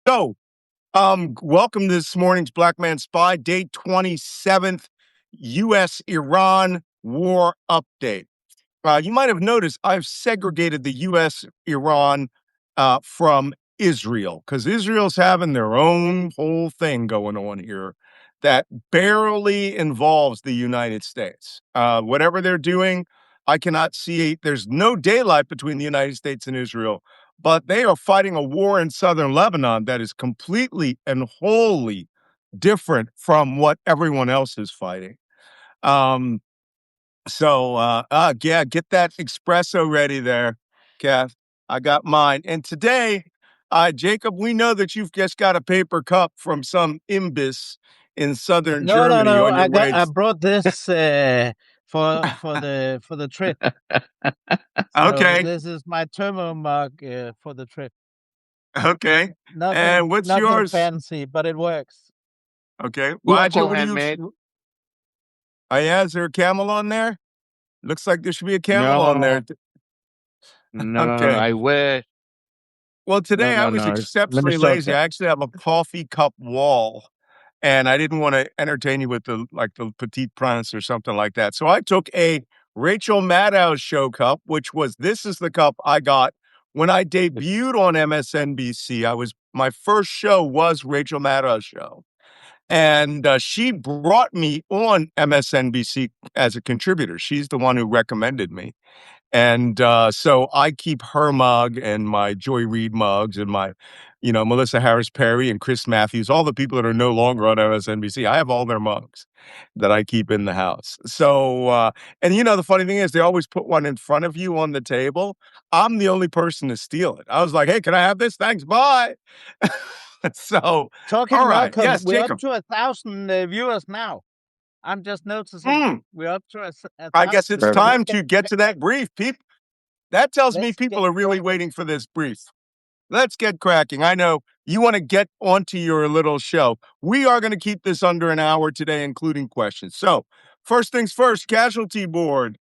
So, welcome to this morning's Black Man Spy, day 27th, U.S.-Iran war update. You might have noticed I've segregated the U.S.-Iran from Israel, because Israel's having their own whole thing going on here that barely involves the United States. Whatever they're doing, I cannot see. There's no daylight between the United States and Israel, but they are fighting a war in southern Lebanon that is completely and wholly different from what everyone else is fighting. Yeah, get that espresso ready there, Kath. I got mine. And today, Jacob, we know that you've just got a paper cup from some imbis in southern No, no, Germany no. on your way. I brought this for the trip. So Okay, this is my thermo mug for the trip. okay. And what's Nothing yours? fancy, but it works. Okay. Wajeeh, Local what do you? handmade. Oh, yeah, is there a camel on there? Looks like there should be a camel on there. No, Okay. I wish. Well, today I was No. It's exceptionally lazy. Minnesota. I actually have a coffee cup wall, and I didn't want to entertain you with the Petite Prince or something like that. So I took a Rachel Maddow show cup, this is the cup I got when I debuted on MSNBC. My first show was Rachel Maddow's show, and she brought me on MSNBC as a contributor. She's the one who recommended me. And so I keep her mug and my Joy Reid mugs and my, Melissa Harris Perry and Chris Matthews, all the people that are no longer on MSNBC. I have all their mugs that I keep in the house. So, and the funny thing is, they always put one in front of you on the table. I'm the only person to steal it. I was like, hey, can I have this? Thanks. Bye. So, Talking all right. Malcolm, Yes, we're Jacob. up to 1,000 viewers now. I'm just noticing we're up to a I guess it's 1,000. time to get to that brief, people. That tells me Let's people get are really cracking. waiting for this brief. Let's get cracking. I know you want to get onto your little show. We are going to keep this under an hour today, including questions. So, first things first, casualty board.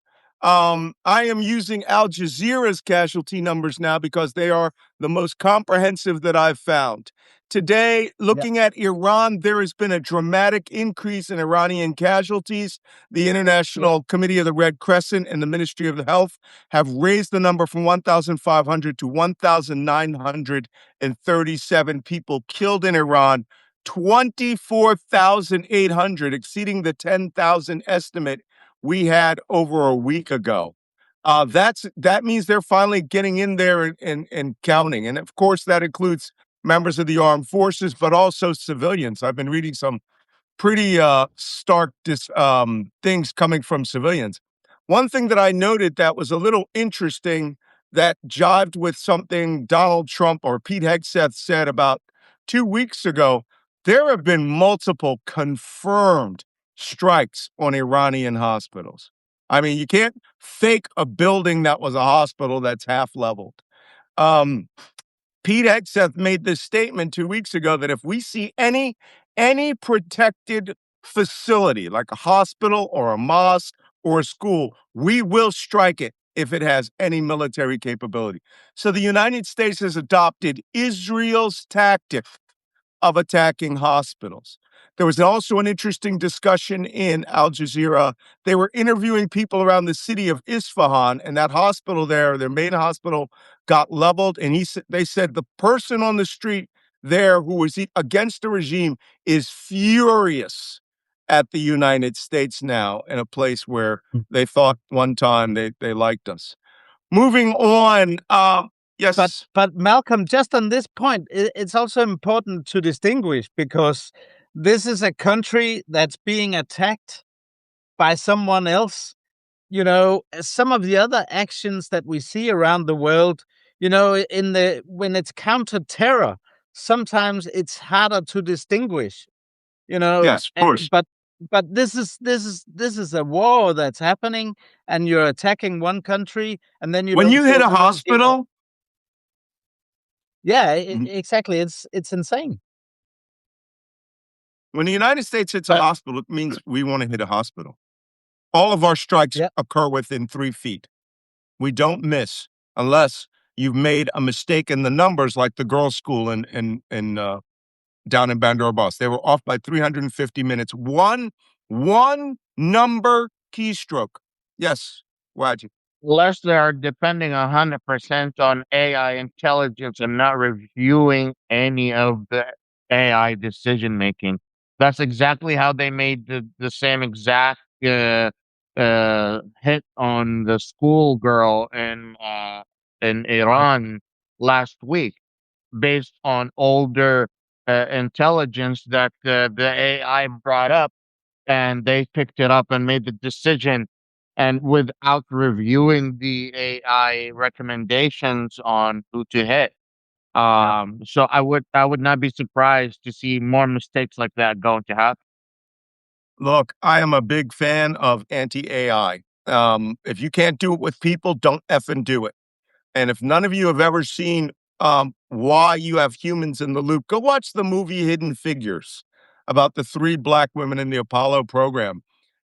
I am using Al Jazeera's casualty numbers now because they are the most comprehensive that I've found. Today, looking at Iran, there has been a dramatic increase in Iranian casualties. The International Committee of the Red Crescent and the Ministry of Health have raised the number from 1,500 to 1,937 people killed in Iran, 24,800, exceeding the 10,000 estimate we had over a week ago. That means they're finally getting in there and counting. And of course, that includes members of the armed forces, but also civilians. I've been reading some pretty stark things coming from civilians. One thing that I noted that was a little interesting that jived with something Donald Trump or Pete Hegseth said about 2 weeks ago, there have been multiple confirmed strikes on Iranian hospitals. I mean, you can't fake a building that was a hospital that's half leveled. Pete Hegseth made this statement 2 weeks ago that if we see any protected facility like a hospital or a mosque or a school, we will strike it if it has any military capability. So the United States has adopted Israel's tactic of attacking hospitals. There was also an interesting discussion in Al Jazeera. They were interviewing people around the city of Isfahan, and that hospital there, their main hospital, got leveled. And they said the person on the street there who was against the regime is furious at the United States now in a place where they thought one time they liked us. Moving on. Yes. But Malcolm, just on this point, it's also important to distinguish because this is a country that's being attacked by someone else. Some of the other actions that we see around the world, when it's counter-terror, sometimes it's harder to distinguish. Yes, of course. But this is a war that's happening, and you're attacking one country, and then when you hit a hospital. Yeah, exactly. It's insane. When the United States hits a hospital, it means we want to hit a hospital. All of our strikes occur within 3 feet. We don't miss unless, you've made a mistake in the numbers, like the girls' school in down in Bandar Abbas. They were off by 350 minutes. One number keystroke. Yes, Wajeeh. Unless they are depending 100% on AI intelligence and not reviewing any of the AI decision making. That's exactly how they made the same exact hit on the schoolgirl in Iran last week, based on older intelligence that the AI brought up, and they picked it up and made the decision, and without reviewing the AI recommendations on who to hit. Yeah. So I would not be surprised to see more mistakes like that going to happen. Look, I am a big fan of anti-AI. If you can't do it with people, don't effing do it. And if none of you have ever seen Why You Have Humans in the Loop, go watch the movie Hidden Figures about the three black women in the Apollo program.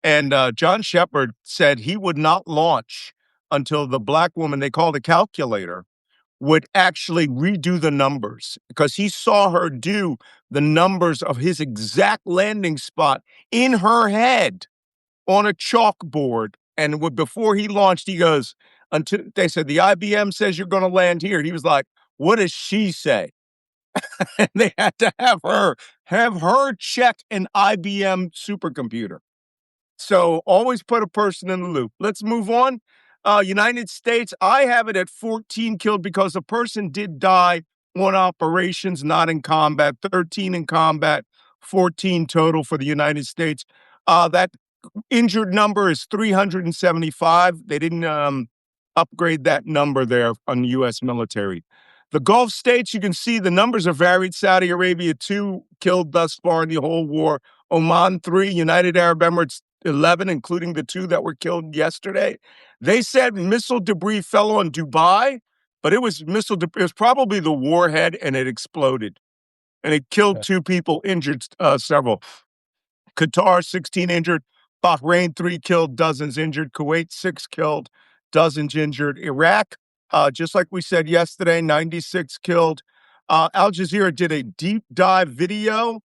And John Shepard said he would not launch until the black woman they called a calculator would actually redo the numbers because he saw her do the numbers of his exact landing spot in her head on a chalkboard. And before he launched, he goes, until they said the IBM says you're going to land here. And he was like, what does she say? And they had to have her check an IBM supercomputer. So always put a person in the loop. Let's move on. United States, I have it at 14 killed because a person did die on operations, not in combat. 13 in combat, 14 total for the United States. That injured number is 375. They didn't upgrade that number there on the U.S. military. The Gulf states, you can see the numbers are varied. Saudi Arabia, 2 killed thus far in the whole war. Oman, 3. United Arab Emirates, 11, including the 2 that were killed yesterday. They said missile debris fell on Dubai, but it was missile debris. It was probably the warhead, and it exploded. And it killed 2 people, injured several. Qatar, 16 injured. Bahrain, 3 killed, dozens injured. Kuwait, 6 killed, dozens injured. Iraq, just like we said yesterday, 96 killed. Al Jazeera did a deep dive video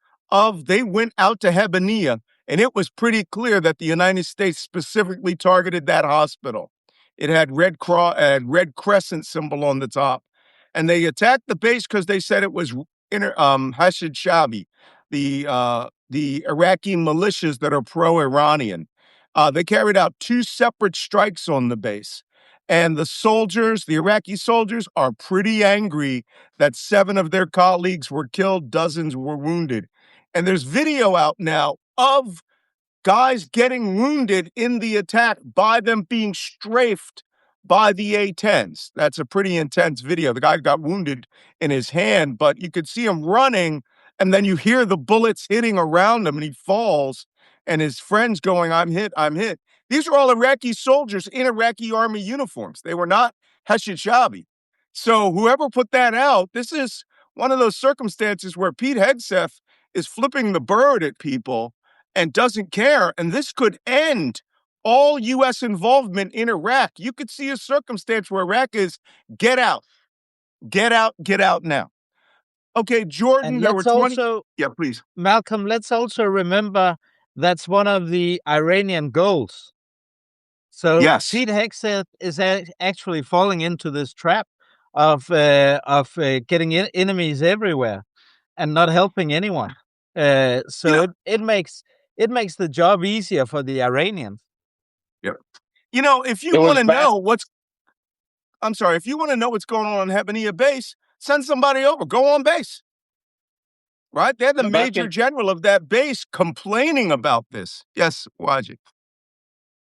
they went out to Hebaniya, and it was pretty clear that the United States specifically targeted that hospital. It had red crescent symbol on the top. And they attacked the base because they said it was Hashid Shabi, the Iraqi militias that are pro-Iranian. They carried out 2 separate strikes on the base. And the Iraqi soldiers, are pretty angry that 7 of their colleagues were killed, dozens were wounded. And there's video out now of guys getting wounded in the attack by them being strafed by the A-10s. That's a pretty intense video. The guy got wounded in his hand, but you could see him running, and then you hear the bullets hitting around him, and he falls, and his friends going, I'm hit, I'm hit. These are all Iraqi soldiers in Iraqi army uniforms. They were not Hashid Shabi. So whoever put that out, this is one of those circumstances where Pete Hegseth is flipping the bird at people and doesn't care. And this could end all U.S. involvement in Iraq. You could see a circumstance where Iraq is get out, get out now. Okay, Jordan, And there were let's 20. also, Yeah, please. Malcolm, let's also remember that's one of the Iranian goals. So Yes. Pete Hegseth is actually falling into this trap of getting enemies everywhere and not helping anyone. You So know, it makes the job easier for the Iranians. yeah. If It you want was to back know if you want to know what's going on Hebaniya base, send somebody over. Go on base. Right? They're the back major in general of that base complaining about this. Yes, Wajeeh.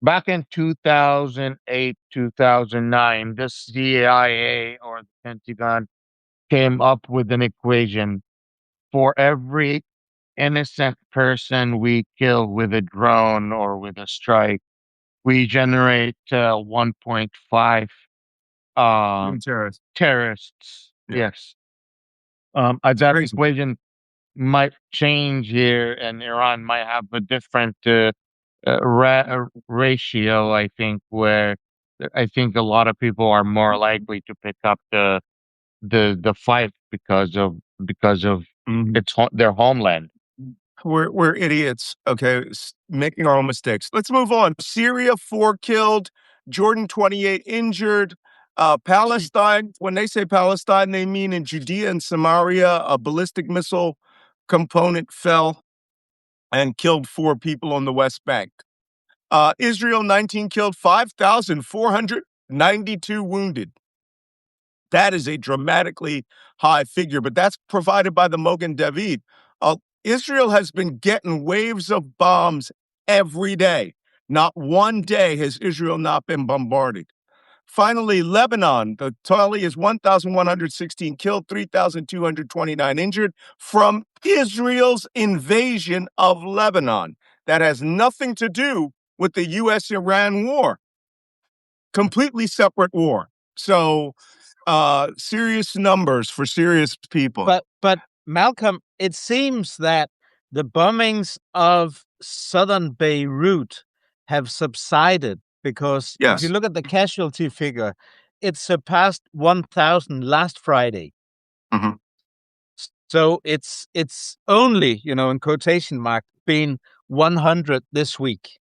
back in 2008, 2009. The CIA or the Pentagon came up with an equation: for every innocent person we kill with a drone or with a strike, we generate 1.5 uh, Human terrorists. terrorists. Yeah, Yes. it's That crazy. equation might change here, and Iran might have a different ratio, I think, where I think a lot of people are more likely to pick up the fight because of Mhm. their homeland. We're idiots. Okay, making our own mistakes. Let's move on. Syria, 4 killed. Jordan, 28 injured. Palestine. When they say Palestine, they mean in Judea and Samaria. A ballistic missile component fell and killed 4 people on the West Bank. Israel, 19 killed, 5,492 wounded. That is a dramatically high figure, but that's provided by the Mogen David. Israel has been getting waves of bombs every day. Not one day has Israel not been bombarded. Finally, Lebanon, the tally is 1,116 killed, 3,229 injured from Israel's invasion of Lebanon. That has nothing to do with the U.S.-Iran war. Completely separate war. So serious numbers for serious people. But Malcolm, it seems that the bombings of southern Beirut have subsided because if you Yes. look at the casualty figure, it surpassed 1,000 last Friday. Mhm. So it's only, in quotation mark, been 100 this week.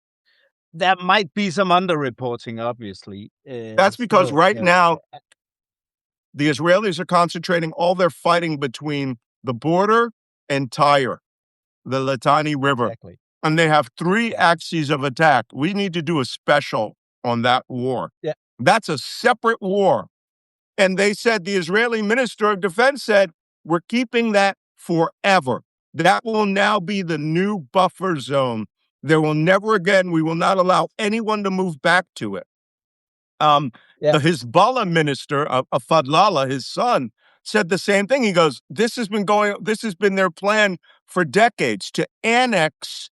There might be some underreporting, obviously. That's because So, right now the Israelis are concentrating all their fighting between the border and Tyre, the Litani River. exactly. And they have 3 Yeah. axes of attack. We need to do a special on that war. Yeah. That's a separate war. And they said, the Israeli Minister of Defense said, we're keeping that forever. That will now be the new buffer zone. There will never again, we will not allow anyone to move back to it. Yeah. The Hezbollah minister, Fadlallah, his son, said the same thing. He goes, this has been their plan for decades to annex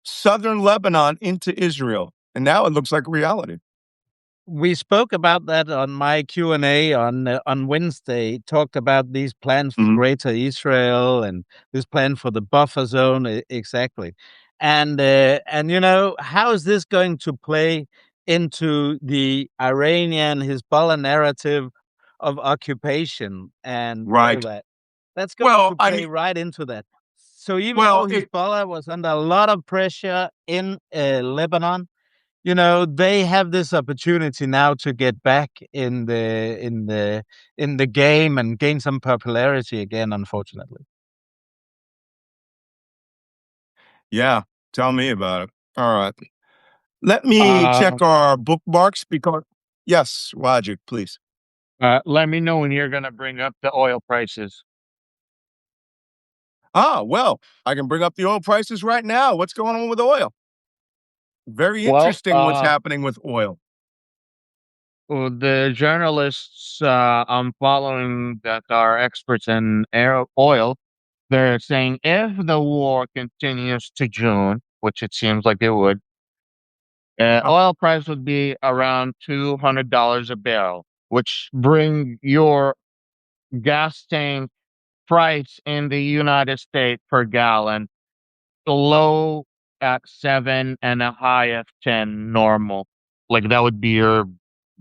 southern Lebanon into Israel. And now it looks like reality. We spoke about that on my Q&A on Wednesday. Talked about these plans for Mhm. Greater Israel and this plan for the buffer zone, exactly. And how is this going to play into the Iranian Hezbollah narrative of occupation and all Right. that? That's going Well, to I play mean, right into that. So even though well, it, Hezbollah was under a lot of pressure in Lebanon, they have this opportunity now to get back in the game and gain some popularity again, unfortunately. yeah, tell me about it. All right. Let me Uh, check our bookmarks because, yes, Wajeeh, please. Let me know when you're gonna bring up the oil prices. Well, I can bring up the oil prices right now. What's going on with oil? Very Well, interesting what's happening with oil. the journalists I'm following that are experts in oil, they're saying if the war continues to June, which it seems like it would, Uh, oil price would be around $200 a barrel, which bring your gas tank price in the United States per gallon low at 7 and a high of 10 normal. Like that would be your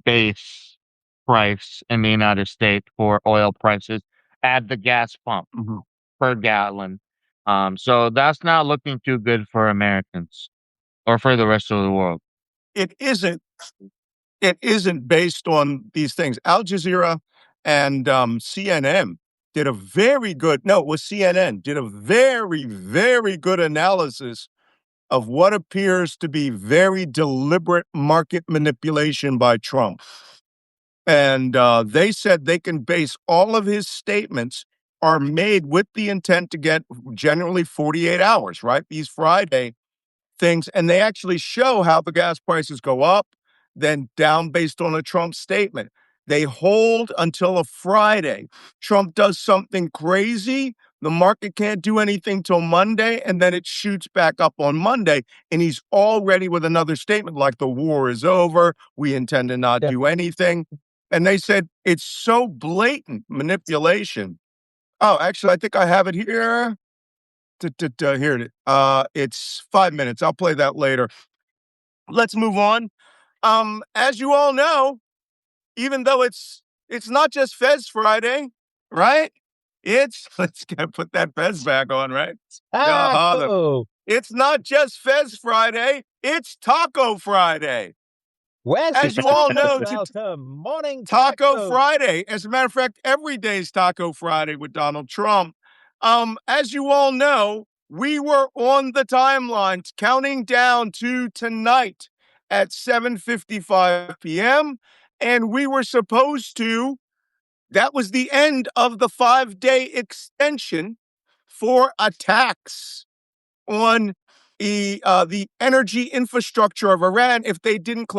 base price in the United States for oil prices at the gas pump mhm. per gallon. So that's not looking too good for Americans or for the rest of the world. It isn't. It isn't based on these things. Al Jazeera and CNN did a very good. No, it was CNN did a very, very good analysis of what appears to be very deliberate market manipulation by Trump. And they said they can base all of his statements are made with the intent to get generally 48 hours, right? These Friday things, and they actually show how the gas prices go up, then down based on a Trump statement. They hold until a Friday. Trump does something crazy. The market can't do anything till Monday, and then it shoots back up on Monday. And he's already with another statement like the war is over. We intend to not Yeah. do anything. And they said it's so blatant manipulation. Oh, actually, I think I have it here. Here it is. It's 5 minutes. I'll play that later. Let's move on. As you all know, even though it's not just Fez Friday, right? It's let's gotta put that Fez back on, right? Oh, It's not just Fez Friday, it's Taco Friday. where's As you all Taco know, Belter? Morning Taco Taco. Friday. As a matter of fact, every day is Taco Friday with Donald Trump. As you all know, we were on the timeline counting down to tonight at 7:55 p.m. and we were supposed to that was the end of the 5-day extension for attacks on the energy infrastructure of Iran if they didn't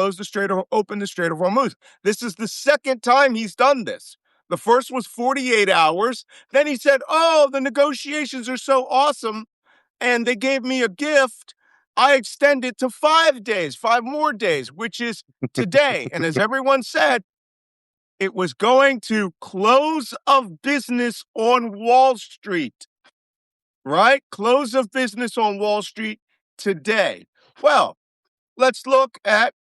open the Strait of Hormuz. This is the second time he's done this. The first was 48 hours. Then he said, "Oh, the negotiations are so awesome, and they gave me a gift. I extend it to 5 days, 5 more days, which is today." And as everyone said, it was going to close of business on Wall Street, right? Close of business on Wall Street today. Well, let's look at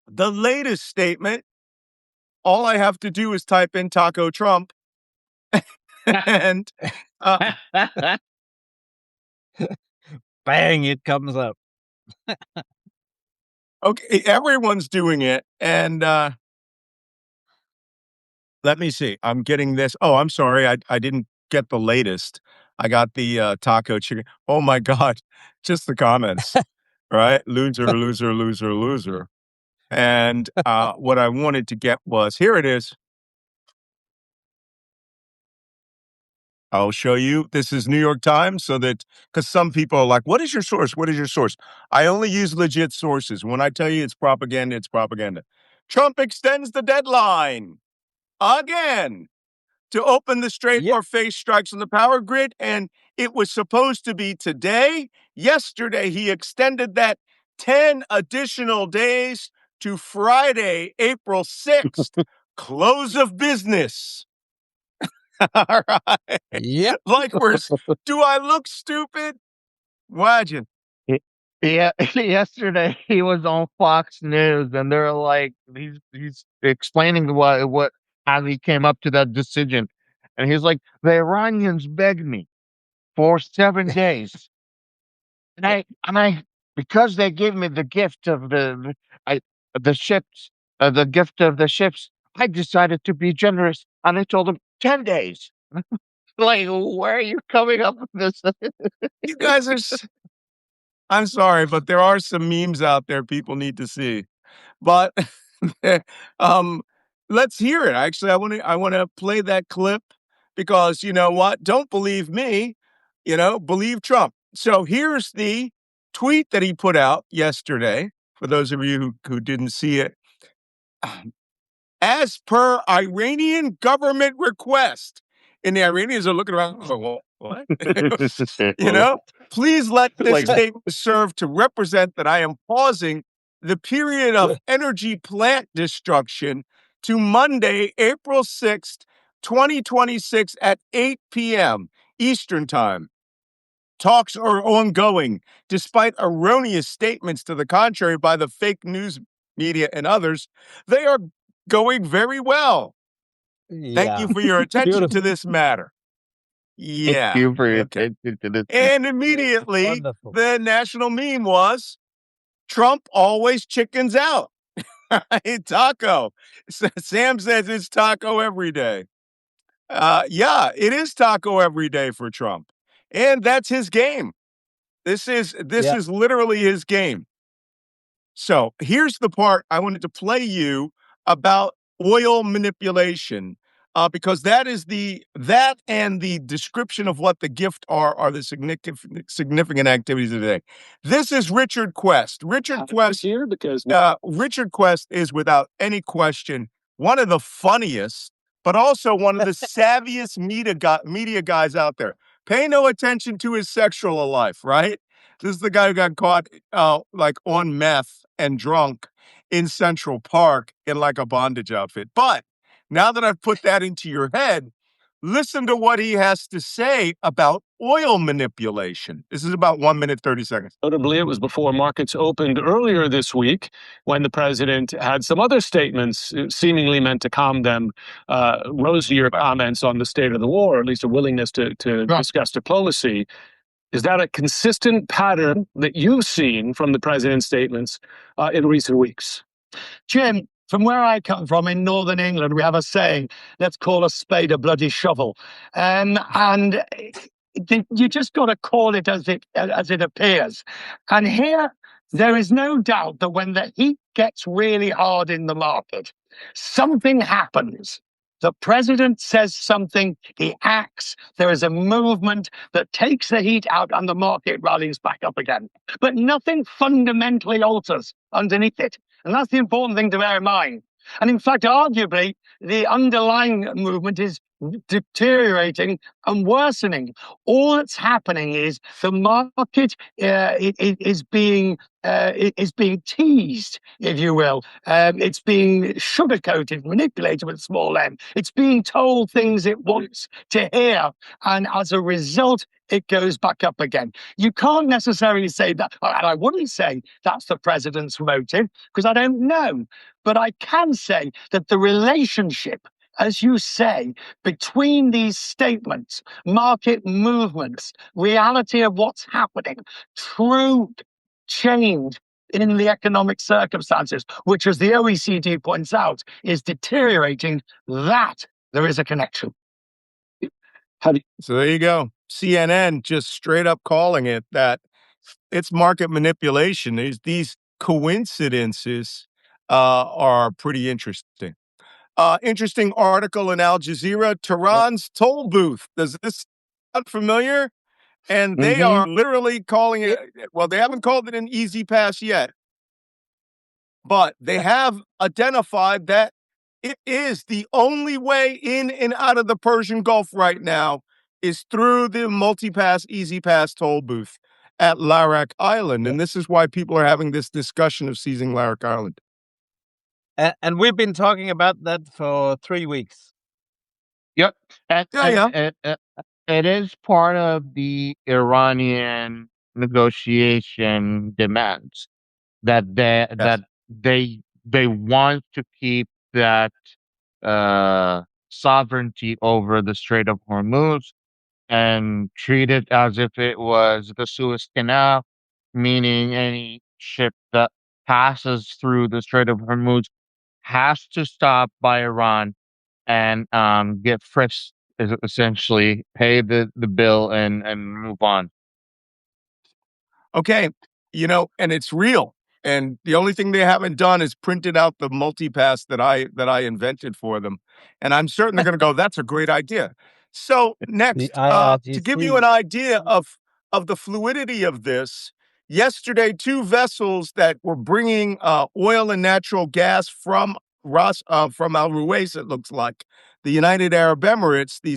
the latest statement. All I have to do is type in Taco Trump and uh, Bang, it comes up. okay, everyone's doing it. And let me see. I'm getting this. Oh, I'm sorry. I didn't get the latest. I got the taco chicken. Oh my God. Just the comments, right? Loser, loser, loser, loser. And what I wanted to get was here it is. I'll show you. This is New York Times, so that because some people are like, "What is your source? What is your source?" I only use legit sources. When I tell you it's propaganda, it's propaganda. Trump extends the deadline again to open the strait Yep. or face strikes on the power grid, and it was supposed to be today. Yesterday, he extended that 10 additional days to Friday, April 6th, close of business. All right. Yep. Like do I look stupid? Imagine. Y- Yeah, yesterday he was on Fox News, and they're like, he's explaining what how he came up to that decision, and he's like, the Iranians begged me for 7 days, and I because they gave me the gift of I the ships, the gift of the ships, I decided to be generous, and I told them 10 days. Like, where are you coming up with this? You guys are, I'm sorry, but there are some memes out there people need to see. But um, let's hear it. Actually, I want to play that clip because you know what? Don't believe me, believe Trump. So here's the tweet that he put out yesterday. For those of you who didn't see it, as per Iranian government request. And the Iranians are looking around, oh, well, what? you know, please let this Like, statement serve to represent that I am pausing the period of energy plant destruction to Monday, April 6th, 2026 at 8 p.m. Eastern Time. Talks are ongoing, despite erroneous statements to the contrary by the fake news media and others. They are going very well. Thank you Yeah. for your attention to Beautiful. this matter. thank Yeah. you for your Okay. attention to this. And immediately, Wonderful. the national meme was Trump always chickens out. Taco. Sam says it's taco every day. Yeah, it is taco every day for Trump. And that's his game. This Yeah. is literally his game. So here's the part I wanted to play you about oil manipulation, because that and the description of what the gift are the significant activities of the day. This is Richard Quest. Richard Quest is without any question one of the funniest, but also one of the savviest media guys out there. Pay no attention to his sexual life, right? This is the guy who got caught like on meth and drunk in Central Park in like a bondage outfit. But now that I've put that into your head, listen to what he has to say about oil manipulation. This is about 1 minute, 30 seconds. Notably, it was before markets opened earlier this week when the president had some other statements seemingly meant to calm them, rosier comments on the state of the war, or at least a willingness to discuss diplomacy. Is that a consistent pattern that you've seen from the president's statements in recent weeks? Jim, from where I come from in Northern England, we have a saying, let's call a spade a bloody shovel. And you just got to call it as it appears. And here, there is no doubt that when the heat gets really hard in the market, something happens. The president says something, he acts, there is a movement that takes the heat out and the market rallies back up again. But nothing fundamentally alters underneath it. And that's the important thing to bear in mind. And in fact, arguably, the underlying movement is deteriorating and worsening. All that's happening is the market is being teased, if you will. It's being sugar-coated, manipulated with a small m. It's being told things it wants to hear, and as a result, it goes back up again. You can't necessarily say that, and I wouldn't say that's the president's motive, because I don't know. But I can say that the relationship, as you say, between these statements, market movements, reality of what's happening, true change in the economic circumstances, which, as the OECD points out, is deteriorating, that there is a connection. So there you go. CNN just straight up calling it that it's market manipulation. These coincidences are pretty interesting. Interesting article in Al Jazeera, Tehran's toll booth. Does this sound familiar? And they are literally calling it, well, they haven't called it an easy pass yet, but they have identified that it is the only way in and out of the Persian Gulf right now is through the multi-pass, easy pass toll booth at Larak Island. And this is why people are having this discussion of seizing Larak Island. And we've been talking about that for 3 weeks. Yep. It is part of the Iranian negotiation demands that they want to keep that sovereignty over the Strait of Hormuz and treat it as if it was the Suez Canal, meaning any ship that passes through the Strait of Hormuz has to stop by Iran and get frisked, essentially pay the bill and move on. Okay, and it's real. And the only thing they haven't done is printed out the multi-pass that I invented for them. And I'm certain they're going to go, that's a great idea. So next, to give you an idea of the fluidity of this, yesterday, 2 vessels that were bringing oil and natural gas from Al Ruwais, it looks like, the United Arab Emirates, the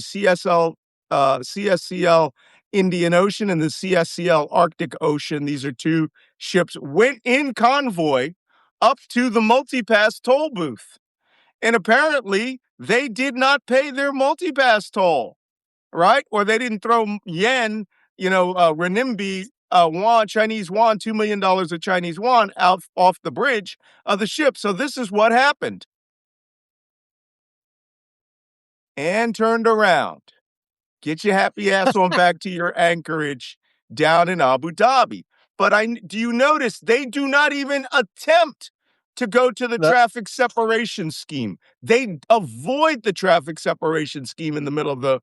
CSCL Indian Ocean and the CSCL Arctic Ocean. These are 2 ships went in convoy up to the multi-pass toll booth. And apparently they did not pay their multi-pass toll, right? Or they didn't throw yen, renminbi, yuan, Chinese yuan, $2 million of Chinese yuan out off the bridge of the ship. So this is what happened. And turned around. Get your happy ass on back to your anchorage down in Abu Dhabi. But do you notice they do not even attempt to go to the traffic separation scheme? They avoid the traffic separation scheme in the middle of the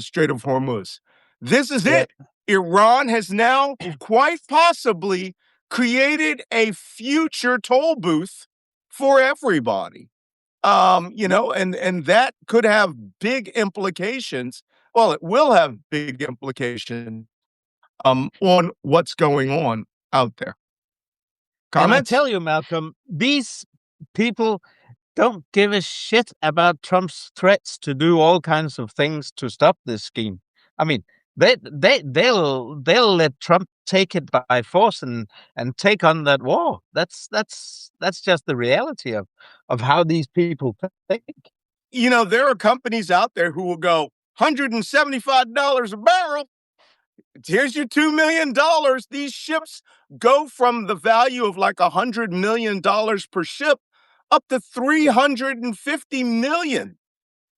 Strait of Hormuz. This is it. Iran has now quite possibly created a future toll booth for everybody. And that could have big implications. Well, it will have big implications on what's going on out there. Comments? And I tell you, Malcolm, these people don't give a shit about Trump's threats to do all kinds of things to stop this scheme. I mean, they'll let Trump take it by force and take on that war. That's just the reality of how these people think. There are companies out there who will go, $175 a barrel. Here's your $2 million. These ships go from the value of like $100 million per ship up to $350 million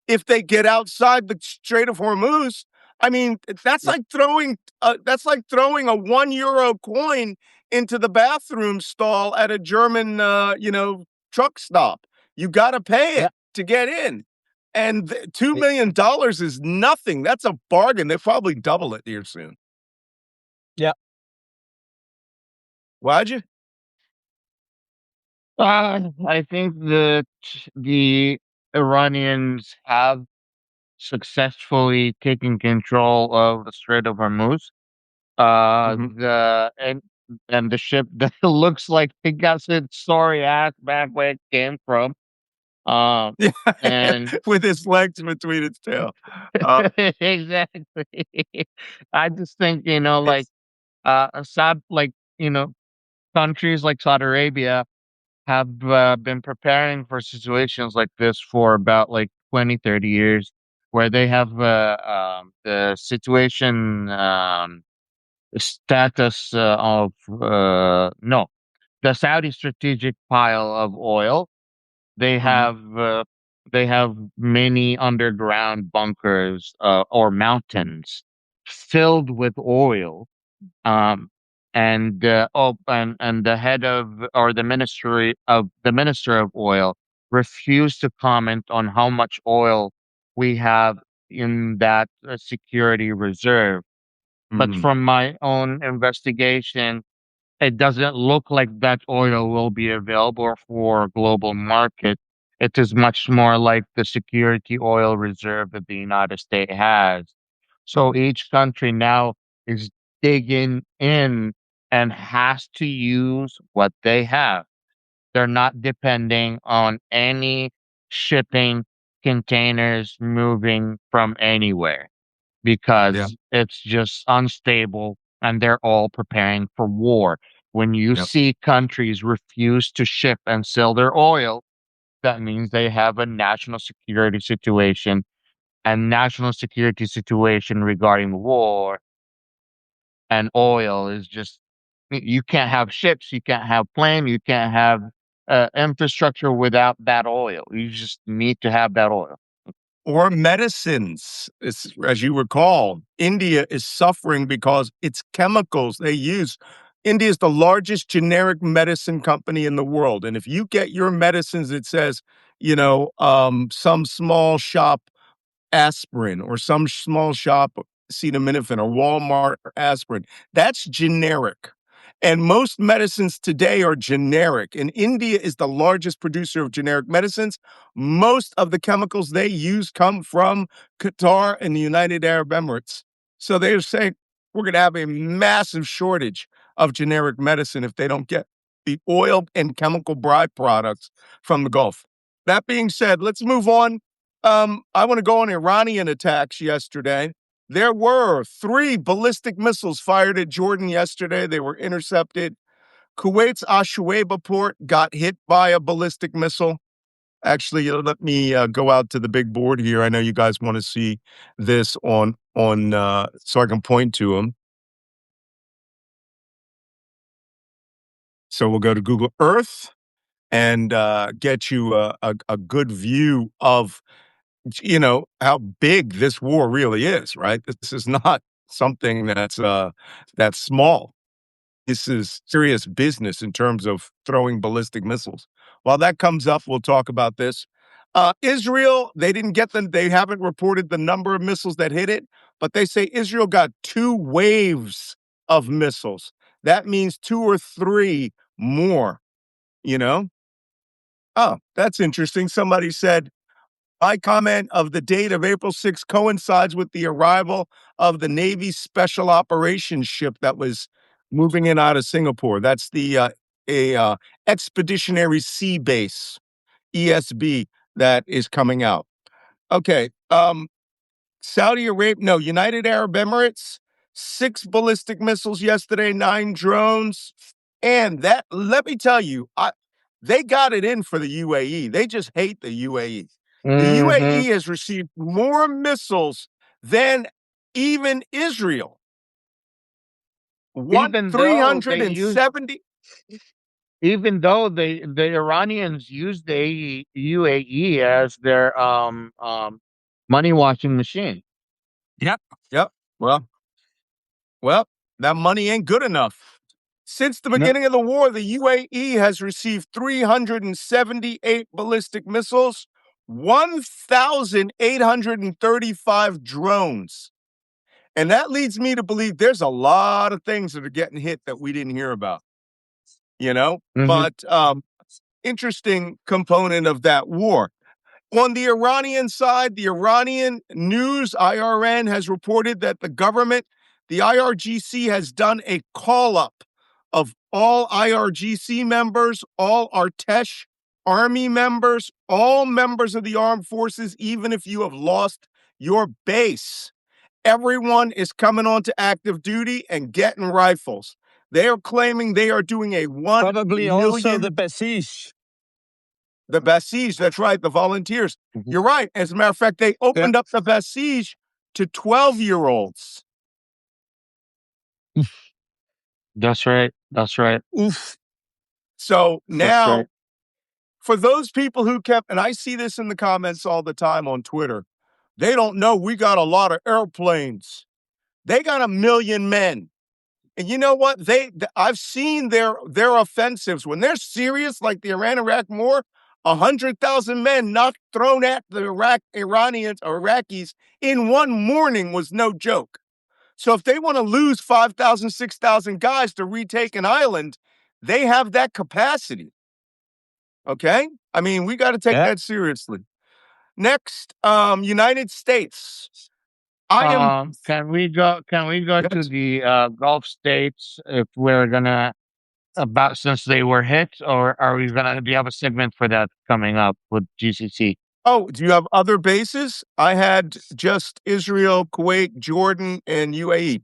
if they get outside the Strait of Hormuz. I mean, that's like throwing a €1 coin into the bathroom stall at a German, truck stop. You got to pay Yeah. it to get in. And $2 million is nothing. That's a bargain. They'll probably double it here soon. Yeah. Wajeeh? I think that the Iranians have successfully taken control of the Strait of Hormuz. Mhm. And the ship that looks like it got its sorry ass back where it came from. Um, Yeah, and with his legs between its tail. Uh, exactly. I just think, like, it's Assad, like, countries like Saudi Arabia have been preparing for situations like this for about like 20, 30 years, where they have the situation status of no, the Saudi strategic pile of oil. They Mhm. have uh, they have many underground bunkers or mountains filled with oil. um, and the head of or the minister of oil refused to comment on how much oil we have in that security reserve. But Mhm. from my own investigation, it doesn't look like that oil will be available for global market. It is much more like the security oil reserve that the United States has. So each country now is digging in and has to use what they have. They're not depending on any shipping containers moving from anywhere Yeah. because it's just unstable and they're all preparing for war. When you Yep. see countries refuse to ship and sell their oil, that means they have a national security situation, and national security situation regarding war and oil is just you can't have ships, you can't have plane, you can't have infrastructure without that oil. You just need to have that oil. Or medicines. As you recall, India is suffering because its chemicals they use. India is the largest generic medicine company in the world. And if you get your medicines, it says, some small shop aspirin or some small shop acetaminophen or Walmart or aspirin. That's generic. And most medicines today are generic. And India is the largest producer of generic medicines. Most of the chemicals they use come from Qatar and the United Arab Emirates. So they're saying we're going to have a massive shortage of generic medicine if they don't get the oil and chemical byproducts from the Gulf. That being said, let's move on. I want to go on Iranian attacks yesterday. There were 3 ballistic missiles fired at Jordan yesterday. They were intercepted. Kuwait's Ashueba port got hit by a ballistic missile. Actually, let me go out to the big board here. I know you guys want to see this on so I can point to them. So we'll go to Google Earth and get you a good view of how big this war really is, right? This is not something that's small. This is serious business in terms of throwing ballistic missiles. While that comes up, we'll talk about this. Israel, they didn't get them. They haven't reported the number of missiles that hit it, but they say Israel got 2 waves of missiles. That means 2 or 3 more, you know? Oh, that's interesting. Somebody said, my comment of the date of April 6th coincides with the arrival of the Navy's special operations ship that was moving in out of Singapore. That's a expeditionary sea base, ESB, that is coming out. Okay, Saudi Arabia, no, United Arab Emirates, 6 ballistic missiles yesterday, 9 drones. And that, let me tell you, they got it in for the UAE. They just hate the UAE. The Hmm. UAE has received more missiles than even Israel. Even though they use, 370. even though the Iranians use the UAE as their money washing machine. Yep. Yep. Well, that money ain't good enough. Since the No. beginning of the war, the UAE has received 378 ballistic missiles, 1,835 drones. And that leads me to believe there's a lot of things that are getting hit that we didn't hear about, Mhm. But interesting component of that war. On the Iranian side, the Iranian news, IRN, has reported that the government, the IRGC, has done a call-up of all IRGC members, all Artesh Army members, all members of the armed forces, even if you have lost your base. Everyone is coming onto active duty and getting rifles. They are claiming they are doing a 1 Probably million... also the Basij. The Basij, that's right, the volunteers. You're right. As a matter of fact, they opened up the Basij to 12-year-olds. That's right. That's right. Oof. So That's now, right. for those people who kept, and I see this in the comments all the time on Twitter, they don't know we got a lot of airplanes. They got 1 million men. And you know what? I've seen their offensives. When they're serious, like the Iran-Iraq war, 100,000 men not thrown at the Iranians or Iraqis in one morning was no joke. So if they want to lose 5,000, 6,000 guys to retake an island, they have that capacity. Okay? I mean, we got to take that seriously. Next, United States. Can we go to the Gulf states if we're gonna about since they were hit, or are we gonna do you have a segment for that coming up with GCC? Oh, do you have other bases? I had just Israel, Kuwait, Jordan, and UAE.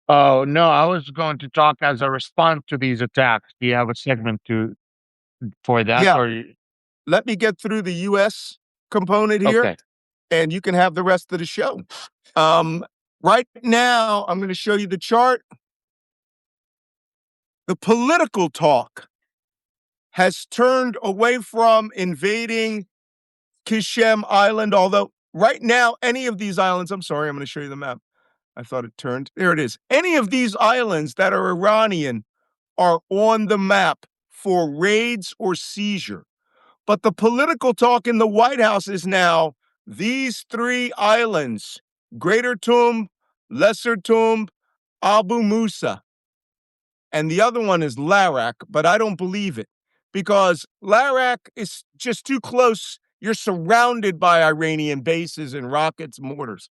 Oh no, I was going to talk as a response to these attacks. Do you have a segment for that? Yeah. Or Let me get through the U.S. component here, okay. and you can have the rest of the show. Right now, I'm going to show you the chart. The political talk has turned away from invading Kishem Island, although right now, any of these islands, I'm sorry, I'm going to show you the map. I thought it turned. There it is. Any of these islands that are Iranian are on the map for raids or seizure. But the political talk in the White House is now these 3 islands, Greater Tum, Lesser Tum, Abu Musa, and the other one is Larak, but I don't believe it because Larak is just too close. You're surrounded by Iranian bases and rockets, mortars.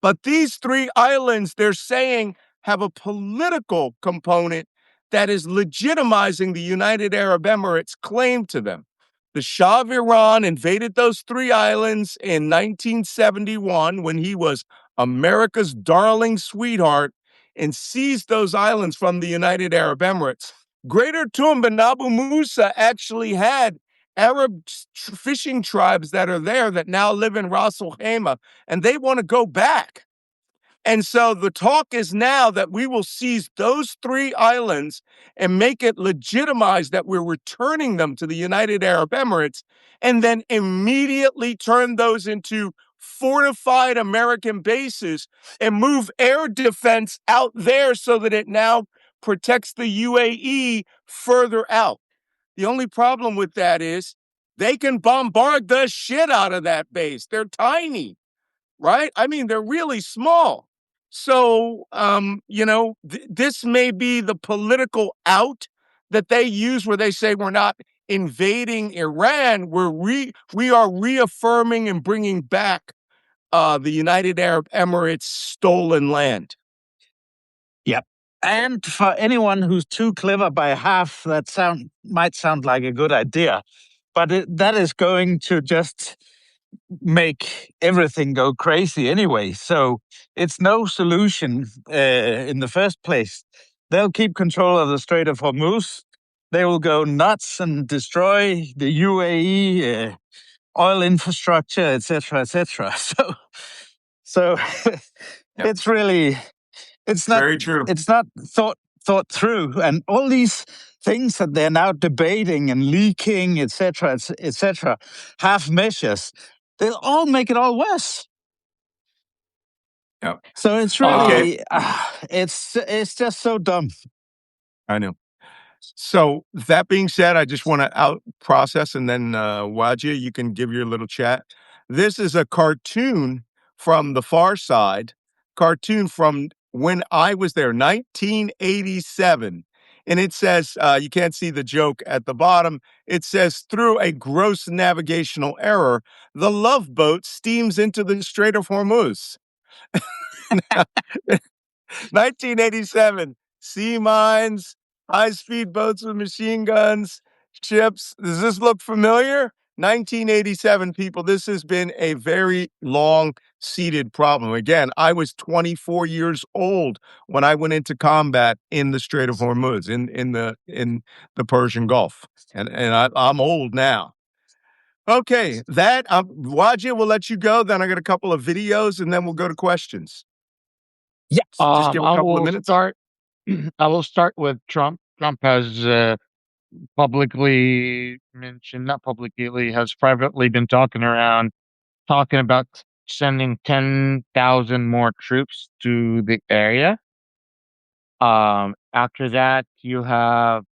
But these 3 islands, they're saying, have a political component that is legitimizing the United Arab Emirates' claim to them. The Shah of Iran invaded those 3 islands in 1971 when he was America's darling sweetheart and seized those islands from the United Arab Emirates. Greater Tum and Abu Musa actually had Arab fishing tribes that are there that now live in Ras Al Khaimah, and they want to go back. And so the talk is now that we will seize those 3 islands and make it legitimized that we're returning them to the United Arab Emirates, and then immediately turn those into fortified American bases and move air defense out there so that it now protects the UAE further out. The only problem with that is they can bombard the shit out of that base. They're tiny, right? I mean, they're really small. So, this may be the political out that they use where they say we're not invading Iran. We are reaffirming and bringing back the United Arab Emirates' stolen land. Yep. And for anyone who's too clever by half, that might sound like a good idea, but that is going to just make everything go crazy anyway. So it's no solution in the first place. They'll keep control of the Strait of Hormuz. They will go nuts and destroy the UAE oil infrastructure, etc., etc. So Yep. it's really, it's not, Very true. it's not thought through, and all these things that they're now debating and leaking, etc., etc., half measures, they'll all make it all worse. Yep. So it's Okay. really, it's just so dumb. I know. So that being said, I just want to out process, and then Wajeeh, you can give your little chat. This is a cartoon from the far side, cartoon from when I was there, 1987. And it says, you can't see the joke at the bottom. It says, through a gross navigational error, the Love Boat steams into the Strait of Hormuz. 1987, sea mines, high-speed boats with machine guns, ships. Does this look familiar? 1987, people. This has been a very long-seated problem. Again, I was 24 years old when I went into combat in the Strait of Hormuz, in the Persian Gulf, and I'm old now. Okay, Wajeeh, we'll let you go. Then I got a couple of videos, and then we'll go to questions. Yes. Just give a I couple of will minutes. start. I will start with Trump. Trump has publicly mentioned, not publicly, has privately been talking about sending 10,000 more troops to the area. After that, you have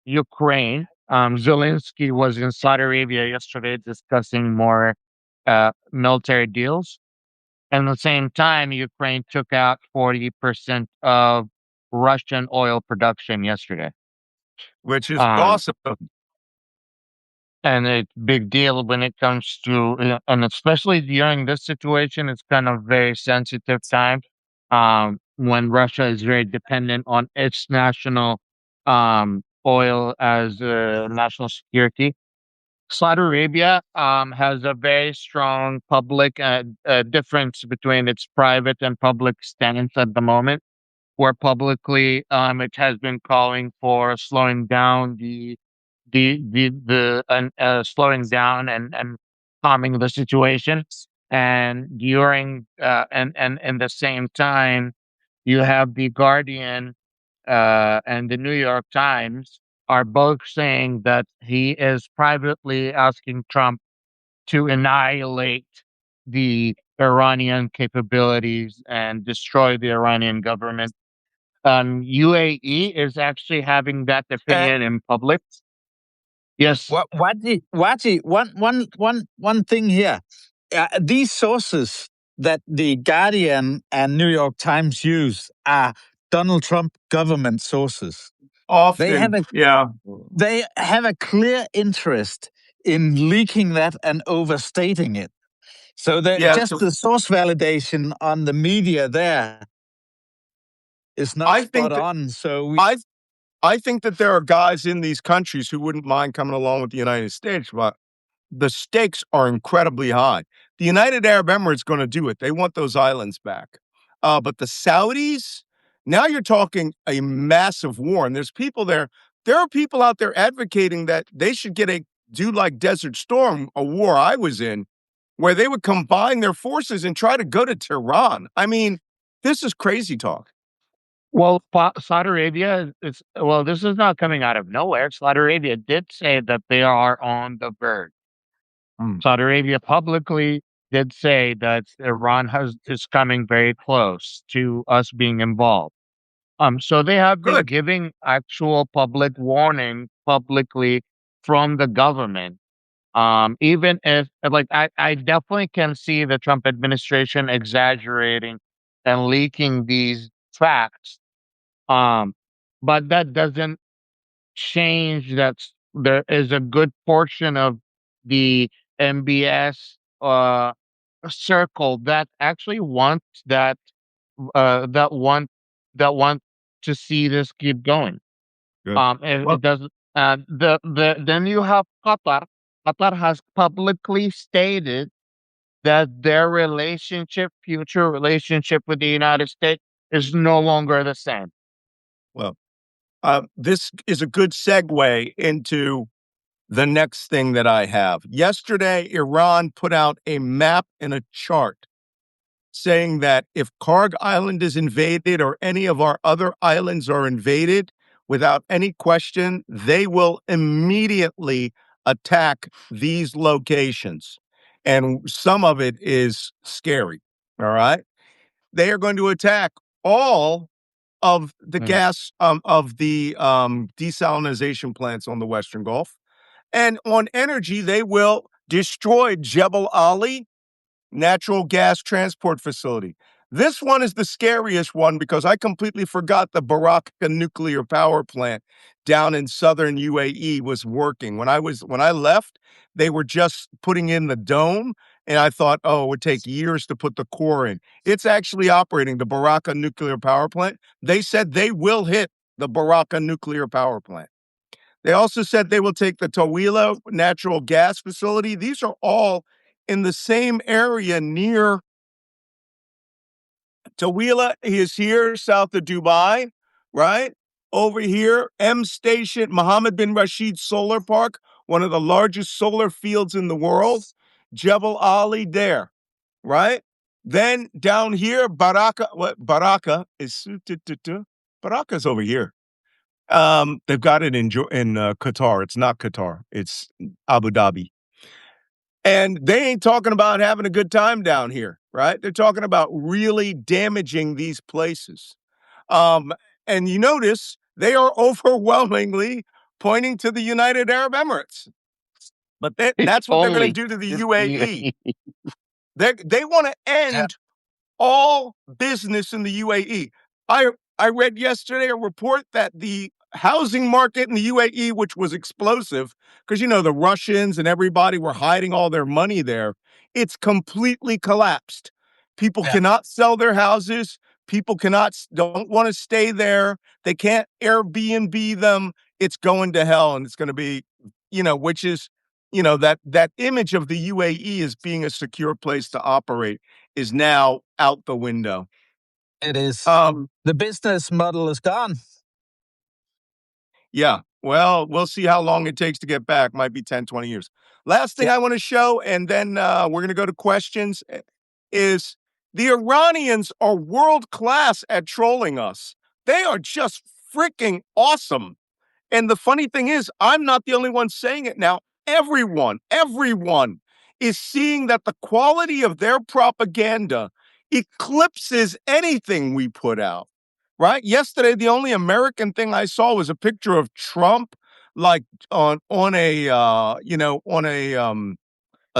Ukraine. Zelensky was in Saudi Arabia yesterday discussing more military deals. And at the same time, Ukraine took out 40% of Russian oil production yesterday. Which is Um, awesome. and it's big deal when it comes to, and especially during this situation, it's kind of very sensitive time. When Russia is very dependent on its national oil as national security. Saudi Arabia has a very strong public difference between its private and public stance at the moment, where publicly it has been calling for slowing down slowing down and calming the situation. And during and in the same time, you have the Guardian and the New York Times are both saying that he is privately asking Trump to annihilate the Iranian capabilities and destroy the Iranian government. UAE is actually having that opinion in public. Yes. Wati, one thing here. These sources that the Guardian and New York Times use are Donald Trump government sources. Often, yeah. They have a clear interest in leaking that and overstating it. So So the source validation on the media there is not I spot think that on. So I think that there are guys in these countries who wouldn't mind coming along with the United States, but the stakes are incredibly high. The United Arab Emirates going to do it. They want those islands back. But the Saudis, now you're talking a massive war, and there's people there. There are people out there advocating that they should do like Desert Storm, a war I was in, where they would combine their forces and try to go to Tehran. I mean, this is crazy talk. Well, Saudi Arabia is, well, this is not coming out of nowhere. Saudi Arabia did say that they are on the verge. Saudi Arabia publicly did say that Iran is coming very close to us being involved. So they have been Good. giving actual public warning publicly from the government. Even if, like, I definitely can see the Trump administration exaggerating and leaking these facts. But that doesn't change that there is a good portion of the MBS circle that actually wants uh, that want that want to see this keep going. Good. If Well, it doesn't, then you have Qatar. Qatar has publicly stated that their future relationship with the United States, is no longer the same. well, this is a good segue into the next thing that I have. Yesterday, Iran put out a map and a chart saying that if Karg Island is invaded or any of our other islands are invaded, without any question, they will immediately attack these locations. And some of it is scary. All right. They are going to attack all of the gas of the desalinization plants on the Western Gulf. And on energy, they will destroy Jebel Ali natural gas transport facility. This one is the scariest one because I completely forgot the Baraka nuclear power plant down in southern UAE was working. When I left, they were just putting in the dome, and I thought, oh, it would take years to put the core in. It's actually operating, the Baraka nuclear power plant. They said they will hit the Baraka nuclear power plant. They also said they will take the Tawila natural gas facility. These are all in the same area near Tawila. Is here south of Dubai, right? Over here, M Station, Mohammed bin Rashid Solar Park, one of the largest solar fields in the world. Jebel Ali there, right? Then down here, Baraka. What Baraka is? Baraka's over here. They've got it in Qatar. It's not Qatar. It's Abu Dhabi. And they ain't talking about having a good time down here, right? They're talking about really damaging these places. And you notice they are overwhelmingly pointing to the United Arab Emirates. But that's what they're going to do to the UAE. They want to end all business in the UAE. I read yesterday a report that the housing market in the UAE, which was explosive, because the Russians and everybody were hiding all their money there, it's completely collapsed. People cannot sell their houses. People don't want to stay there. They can't Airbnb them. It's going to hell, and it's going to be, which is, that image of the UAE as being a secure place to operate is now out the window. It is. The business model is gone. Yeah. Well, we'll see how long it takes to get back. Might be 10, 20 years. Last thing I want to show, and then we're going to go to questions, is the Iranians are world class at trolling us. They are just freaking awesome. And the funny thing is, I'm not the only one saying it now. Everyone is seeing that the quality of their propaganda eclipses anything we put out, right? Yesterday, the only American thing I saw was a picture of Trump, like on a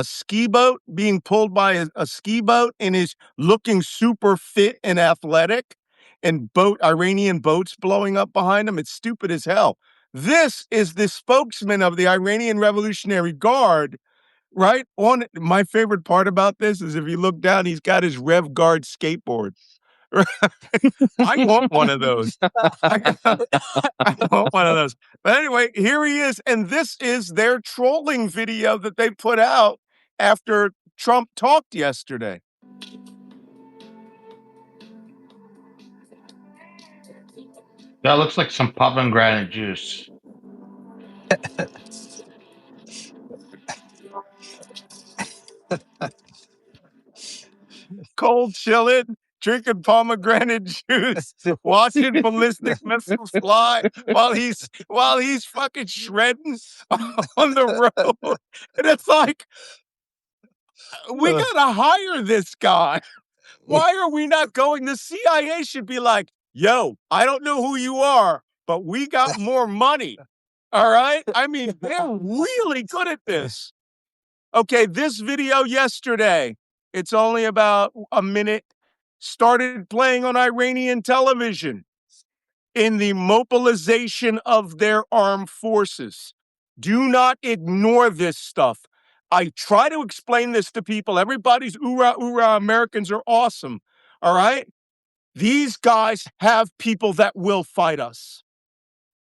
ski boat, being pulled by a ski boat, and is looking super fit and athletic, and Iranian boats blowing up behind him. It's stupid as hell. This is the spokesman of the Iranian Revolutionary Guard, right? My favorite part about this is if you look down, he's got his Rev Guard skateboard. I want one of those. I want one of those. But anyway, here he is. And this is their trolling video that they put out after Trump talked yesterday. That looks like some pomegranate juice. Cold chilling, drinking pomegranate juice, watching ballistic missiles fly while he's fucking shredding on the road. And it's like, we gotta hire this guy. Why are we not going? The CIA should be like, yo, I don't know who you are, but we got more money. All right? I mean, they're really good at this. Okay, this video yesterday, it's only about a minute, started playing on Iranian television in the mobilization of their armed forces. Do not ignore this stuff. I try to explain this to people. Everybody's oorah, Americans are awesome. All right? These guys have people that will fight us.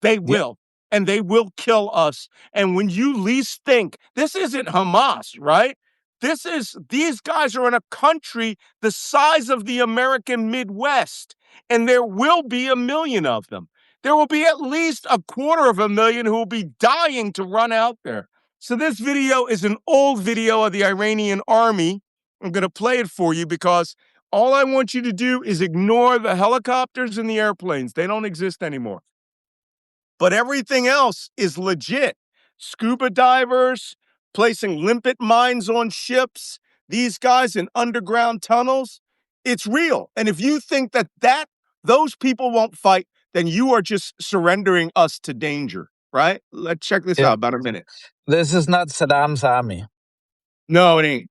They will. And they will kill us. And when you least think, this isn't Hamas, right? These guys are in a country the size of the American Midwest, and there will be 1 million of them. There will be at least 250,000 who will be dying to run out there. So this video is an old video of the Iranian army. I'm going to play it for you because all I want you to do is ignore the helicopters and the airplanes. They don't exist anymore. But everything else is legit. Scuba divers, placing limpet mines on ships, these guys in underground tunnels. It's real. And if you think that those people won't fight, then you are just surrendering us to danger, right? Let's check this out about a minute. This is not Saddam's army. No, it ain't.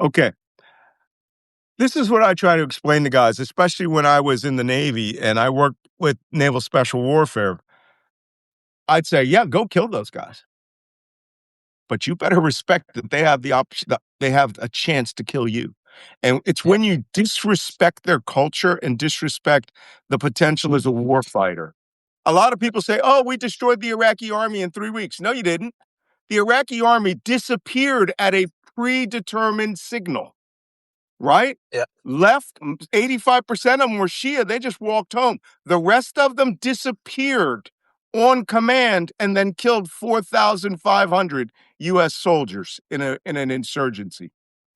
Okay. This is what I try to explain to guys, especially when I was in the Navy and I worked with naval special warfare. I'd say, yeah, go kill those guys. But you better respect that they have the option, they have a chance to kill you. And it's when you disrespect their culture and disrespect the potential as a war fighter. A lot of people say, oh, we destroyed the Iraqi army in 3 weeks. No, you didn't. The Iraqi army disappeared at a predetermined signal. Right? Yeah. Left, 85% of them were Shia. They just walked home. The rest of them disappeared on command and then killed 4,500 U.S. soldiers in an insurgency.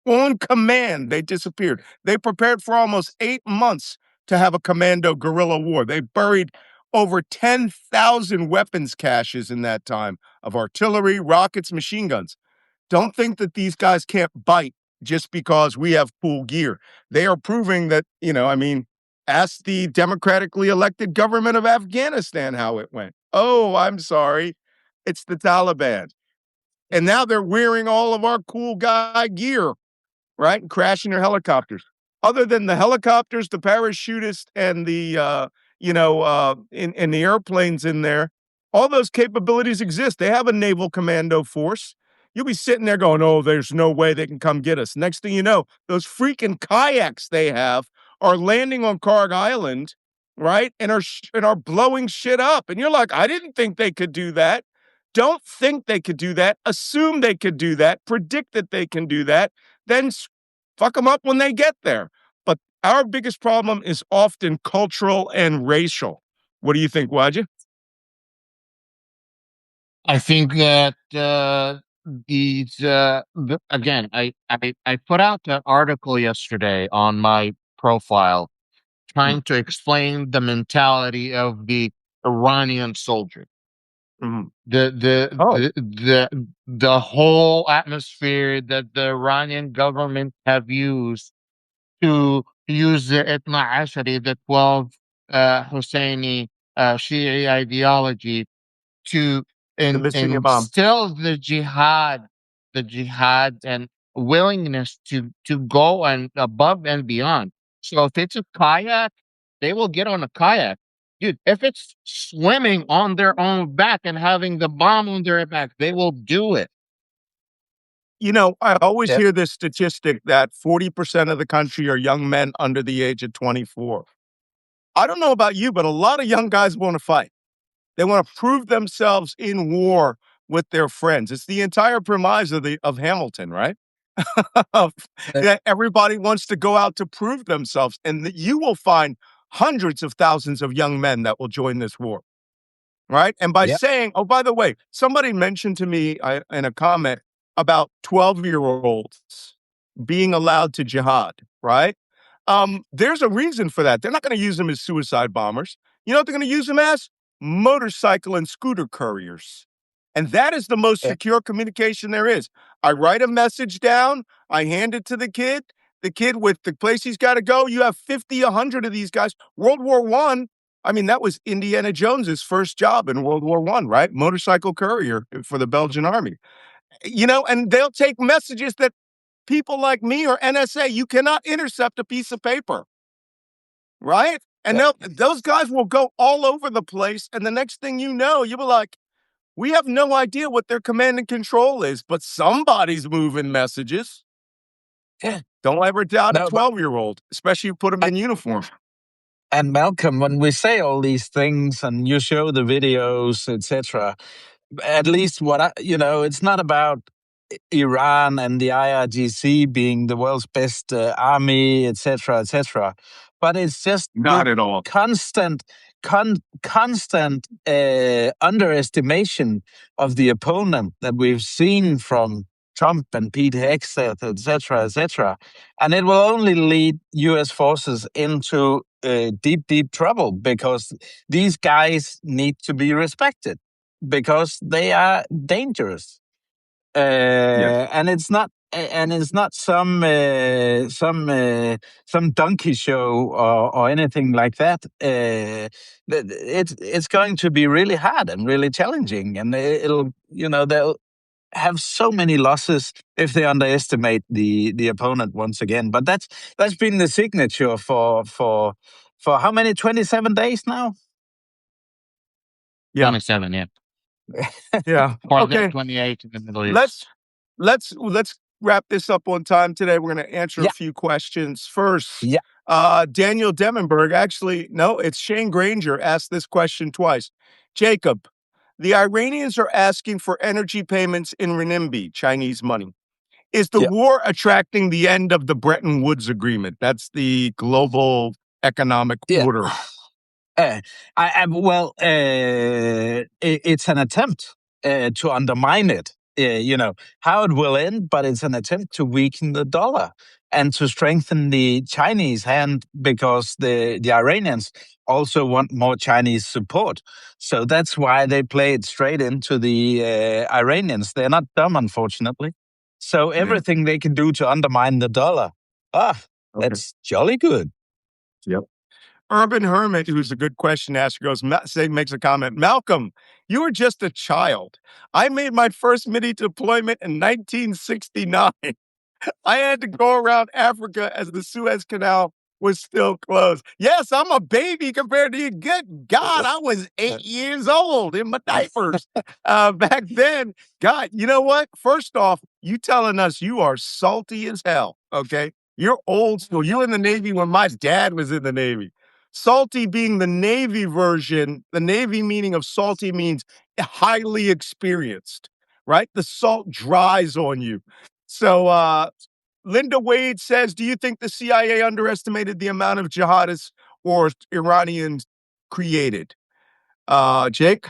On command, they disappeared. They prepared for almost 8 months to have a commando guerrilla war. They buried over 10,000 weapons caches in that time of artillery, rockets, machine guns. Don't think that these guys can't bite just because we have cool gear. They are proving that, ask the democratically elected government of Afghanistan how it went. Oh, I'm sorry. It's the Taliban. And now they're wearing all of our cool guy gear, right? And crashing their helicopters. Other than the helicopters, the parachutists, and in the airplanes in there, all those capabilities exist. They have a naval commando force. You'll be sitting there going, oh, there's no way they can come get us. Next thing you know, those freaking kayaks they have are landing on Karg Island, right? And are blowing shit up. And you're like, I didn't think they could do that. Don't think they could do that. Assume they could do that. Predict that they can do that. Then fuck them up when they get there. But our biggest problem is often cultural and racial. What do you think, Wajeeh? I think that again, I put out an article yesterday on my profile trying to explain the mentality of the Iranian soldier. Mhm. The whole atmosphere that the Iranian government have used to use the Itna Ashari, the 12 Husseini Shi'i ideology to Missing Imam. instill the jihad and willingness to go and above and beyond. So if it's a kayak, they will get on a kayak. Dude, if it's swimming on their own back and having the bomb on their back, they will do it. I always Yep. hear this statistic that 40% of the country are young men under the age of 24. I don't know about you, but a lot of young guys want to fight. They want to prove themselves in war with their friends. It's the entire premise of Hamilton, right? That everybody wants to go out to prove themselves, and that you will find hundreds of thousands of young men that will join this war. right? And by Yeah. saying, oh, by the way, somebody mentioned to me in a comment about 12-year-olds being allowed to jihad, right? There's a reason for that. They're not going to use them as suicide bombers. You know what they're going to use them as? Motorcycle and scooter couriers. And that is the most Yeah. secure communication there is. I write a message down, I hand it to the kid with the place he's got to go. You have 50, 100 of these guys. World War I mean, that was Indiana Jones's first job in World War I, right? Motorcycle courier for the Belgian army. You know, and they'll take messages that people like me or NSA, you cannot intercept a piece of paper, right? And those guys will go all over the place. And the next thing you know, you'll be like, we have no idea what their command and control is, but somebody's moving messages. Yeah. Don't ever doubt a No, but 12-year-old, especially you put them in uniform. and Malcolm, when we say all these things and you show the videos, etc., at least it's not about Iran and the IRGC being the world's best army, etc., etc. But it's just Not the at all. constant underestimation of the opponent that we've seen from Trump and Pete Hegseth, etc., etc. And it will only lead U.S. forces into deep, deep trouble because these guys need to be respected because they are dangerous. And it's not some donkey show or anything like that. It's going to be really hard and really challenging, and they'll have so many losses if they underestimate the opponent once again. But that's been the signature for how many 27 days now? Yeah. 27, yeah. Yeah. Okay. 28 in the Middle East. Let's wrap this up on time today. We're going to answer a few questions. First, Daniel Demenberg, actually, no, it's Shane Granger asked this question twice. Jacob, the Iranians are asking for energy payments in renminbi, Chinese money. Is the war attracting the end of the Bretton Woods Agreement? That's the global economic order. It's an attempt to undermine it. How it will end, but it's an attempt to weaken the dollar and to strengthen the Chinese hand because the Iranians also want more Chinese support. So that's why they play it straight into the Iranians. They're not dumb, unfortunately. So everything they can do to undermine the dollar, that's jolly good. Yep. Urban Hermit, who's a good question asker, makes a comment. Malcolm, you were just a child. I made my first mini deployment in 1969. I had to go around Africa as the Suez Canal was still closed. Yes, I'm a baby compared to you. Good God, I was 8 years old in my diapers back then. God, you know what? First off, you telling us you are salty as hell, okay? You're old school. You were in the Navy when my dad was in the Navy. Salty being the Navy version, the Navy meaning of salty means highly experienced, right? The salt dries on you. So, Linda Wade says, do you think the CIA underestimated the amount of jihadists or Iranians created? Jake?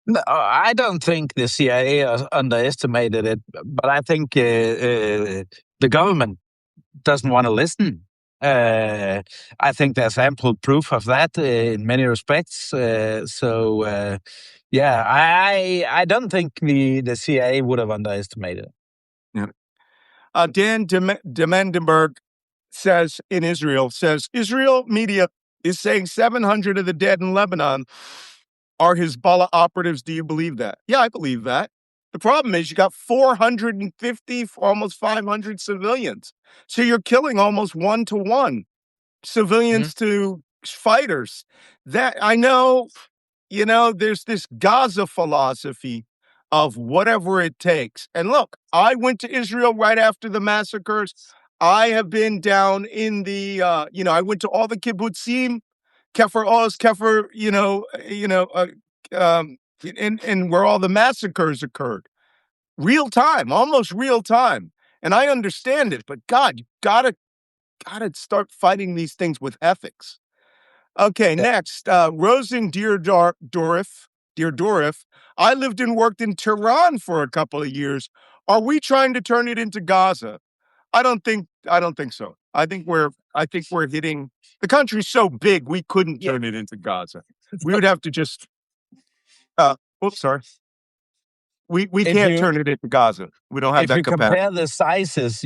No, I don't think the CIA underestimated it, but I think the government doesn't want to listen. I think there's ample proof of that in many respects. I don't think the CIA would have underestimated it. Yeah. Dan Demendenberg says Israel media is saying 700 of the dead in Lebanon are Hezbollah operatives. Do you believe that? Yeah, I believe that. The problem is you got 450, almost 500 civilians. So you're killing almost 1-to-1 civilians to fighters. That I know, there's this Gaza philosophy of whatever it takes. And look, I went to Israel right after the massacres. I have been down in the, I went to all the kibbutzim, Kefir Oz, Kefir, and where all the massacres occurred. Real time, almost real time. And I understand it, but God, you gotta start fighting these things with ethics. Okay, next, Rosen Deerdorf dear Dorif, I lived and worked in Tehran for a couple of years. Are we trying to turn it into Gaza? I don't think so. I think we're hitting the country's so big we couldn't Yeah. turn it into Gaza. We would have to just oops, sorry. We If can't you turn it into Gaza. We don't have if that you capacity. compare the sizes,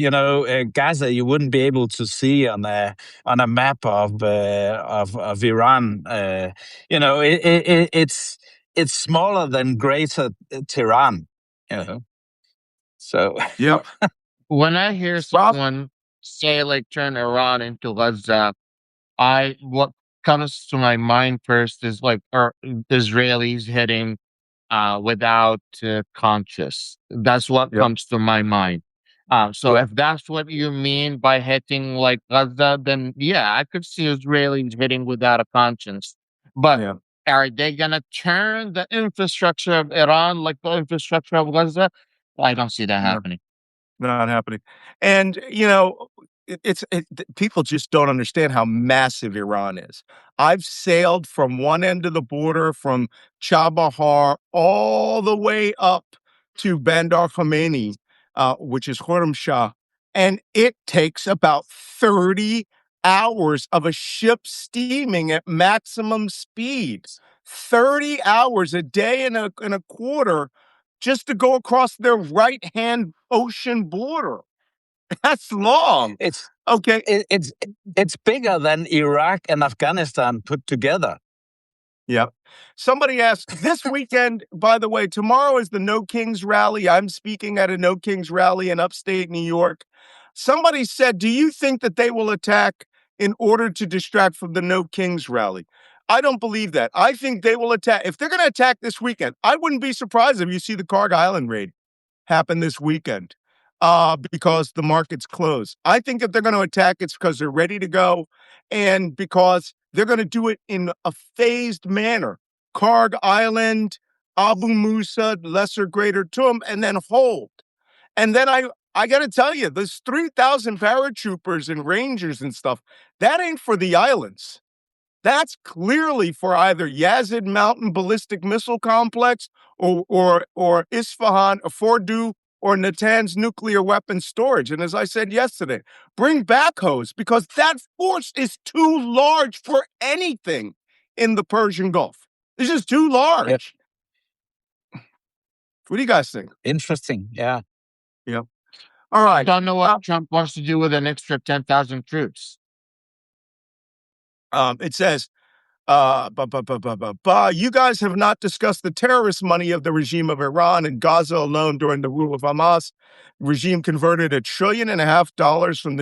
Gaza, you wouldn't be able to see on a map of Iran. It's smaller than Greater Tehran. So Yep. When I hear Rob? someone say like turn Iran into Gaza, what comes to my mind first is like Israelis hitting without conscious. That's what Yep. comes to my mind. So Well, if that's what you mean by hitting like Gaza, then yeah, I could see Israelis hitting without a conscience. But yeah. are they gonna turn the infrastructure of Iran like the infrastructure of Gaza? I don't see that No. happening. Not happening. And, people just don't understand how massive Iran is. I've sailed from one end of the border from Chabahar all the way up to Bandar Khomeini, which is Khorramshahr, and it takes about 30 hours of a ship steaming at maximum speed. 30 hours a day and a quarter just to go across their right-hand ocean border. That's long. it's Okay. it, it's it's bigger than Iraq and Afghanistan put together. Yeah. Somebody asked this weekend, by the way, tomorrow is the No Kings rally. I'm speaking at a No Kings rally in upstate New York. Somebody said, do you think that they will attack in order to distract from the No Kings rally? I don't believe that. I think they will attack. If they're going to attack this weekend, I wouldn't be surprised if you see the Karg Island raid happen this weekend because the market's closed. I think if they're going to attack, it's because they're ready to go and because they're going to do it in a phased manner. Karg Island, Abu Musa, Lesser Greater Tum, and then hold. And then I got to tell you, there's 3,000 paratroopers and rangers and stuff. That ain't for the islands. That's clearly for either Yazid Mountain Ballistic Missile Complex or Isfahan, or Fordow, or Natanz nuclear weapons storage. And as I said yesterday, bring backhoes because that force is too large for anything in the Persian Gulf. It's just too large. What do you guys think? Interesting. Yeah. Yeah. All right. Don't know what Trump wants to do with an extra 10,000 troops. It says, you guys have not discussed the terrorist money of the regime of Iran and Gaza alone during the rule of Hamas. Regime converted $1.5 trillion from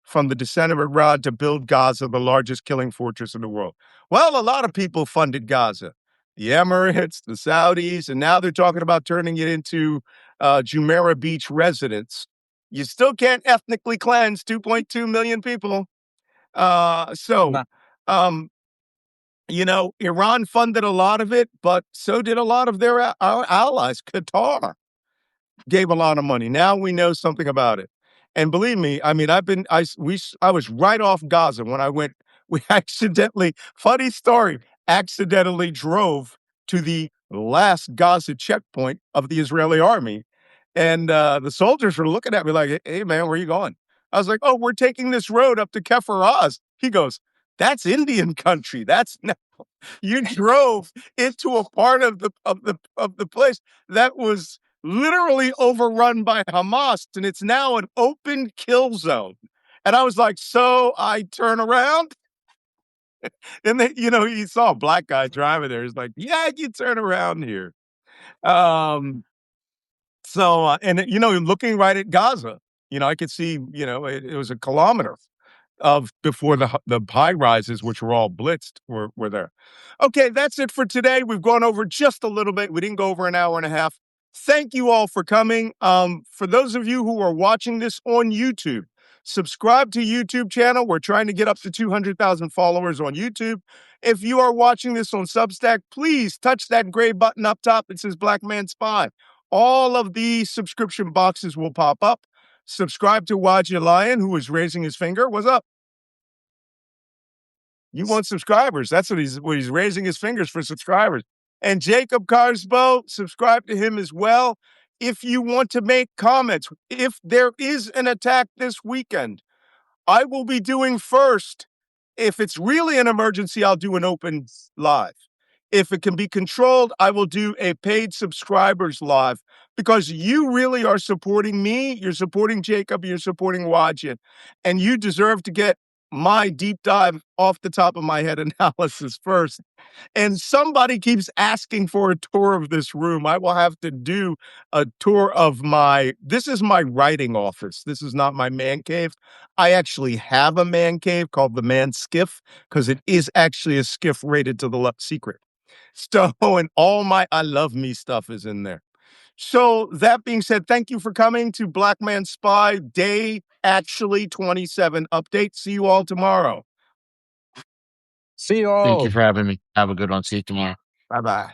from the descent of Iran to build Gaza, the largest killing fortress in the world. Well, a lot of people funded Gaza. The Emirates, the Saudis, and now they're talking about turning it into Jumeirah Beach residence. You still can't ethnically cleanse 2.2 million people. So, um, Iran funded a lot of it, but so did a lot of our allies. Qatar gave a lot of money. Now we know something about it. And believe me, I mean, I was right off Gaza when I went. We accidentally, funny story, accidentally drove to the last Gaza checkpoint of the Israeli army. And the soldiers were looking at me like, hey, man, where are you going? I was like, oh, we're taking this road up to Kfar Oz. He goes, that's Indian country. That's no. You drove into a part of the place that was literally overrun by Hamas, and it's now an open kill zone. And I was like, so I turn around, and then you saw a black guy driving there. He's like, yeah, you turn around here. And looking right at Gaza, I could see, it was a kilometer of before the high rises, which were all blitzed, were there. Okay, that's it for today. We've gone over just a little bit. We didn't go over an hour and a half. Thank you all for coming. For those of you who are watching this on YouTube, subscribe to YouTube channel. We're trying to get up to 200,000 followers on YouTube. If you are watching this on Substack, please touch that gray button up top that says Black Man Spy. All of the subscription boxes will pop up. Subscribe to Wajeeh Lion, who is raising his finger. What's up? You want subscribers. That's what he's raising his fingers for subscribers. And Jacob Kaarsbo, subscribe to him as well. If you want to make comments, if there is an attack this weekend, I will be doing first. If it's really an emergency, I'll do an open live. If it can be controlled, I will do a paid subscribers live because you really are supporting me. You're supporting Jacob. You're supporting Wajeeh. And you deserve to get my deep dive off the top of my head analysis first. And somebody keeps asking for a tour of this room. I will have to do a tour of this is my writing office. This is not my man cave. I actually have a man cave called the Man Skiff because it is actually a skiff rated to the secret. So, and all my I love me stuff is in there. So that being said, thank you for coming to Black Man Spy Day actually 27 update. See you all tomorrow. See you all. Thank you for having me. Have a good one. See you tomorrow. Bye-bye.